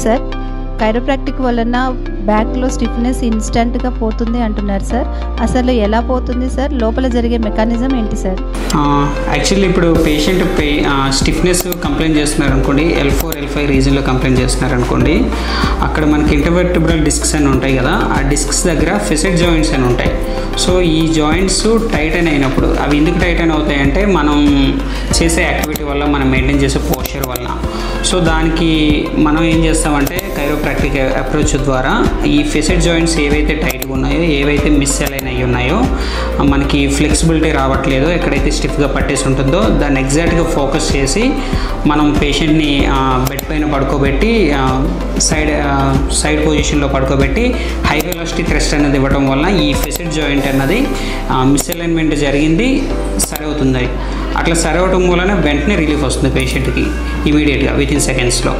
Sir, chiropractic వలన బ్యాక్లో stiffness ఇన్స్టెంట్గా పోతుంది అంటున్నారు సార్. అసలు ఎలా పోతుంది సార్? లోపల జరిగే మెకానిజం ఏంటి సార్? యాక్చువల్లీ ఇప్పుడు పేషెంట్ స్టిఫ్నెస్ కంప్లైంట్ చేస్తున్నారు అనుకోండి, L4 L5 రీజన్లో కంప్లైంట్ చేస్తున్నారు అనుకోండి, అక్కడ మనకి ఇంటర్వర్టిబ్రల్ డిస్క్స్ అని ఉంటాయి కదా, ఆ డిస్క్స్ దగ్గర ఫెసెట్ జాయింట్స్ అని ఉంటాయి. సో ఈ జాయింట్స్ టైటన్ అయినప్పుడు అవి ఎందుకు టైటన్ అవుతాయంటే మనం చేసే యాక్టివిటీ వల్ల, మనం మెయింటైన్ చేసే పోస్చర్ వల్ల. సో దానికి మనం ఏం చేస్తామంటే కైరోప్రాక్టిక్ అప్రోచ్ ద్వారా ఈ ఫెసెట్ జాయింట్స్ ఏవైతే టైట్గా ఉన్నాయో, ఏవైతే మిస్ అలైన్ అయ్యి ఉన్నాయో, మనకి ఫ్లెక్సిబిలిటీ రావట్లేదో, ఎక్కడైతే స్టిఫ్గా పట్టేసి ఉంటుందో దాన్ని ఎగ్జాక్ట్గా ఫోకస్ చేసి మనం పేషెంట్ని బెడ్ పైన పడుకోబెట్టి సైడ్ పొజిషన్లో పడుకోబెట్టి హై వెలాసిటీ థ్రస్ట్ అనేది ఇవ్వడం వల్ల ఈ ఫెసెట్ జాయింట్ అన్నది మిస్అలైన్మెంట్ జరిగింది సరి అవుతుంది. అట్లా సరి అవటం వలన వెంటనే రిలీఫ్ వస్తుంది పేషెంట్కి ఇమీడియట్గా విత్ ఇన్ సెకండ్స్లో.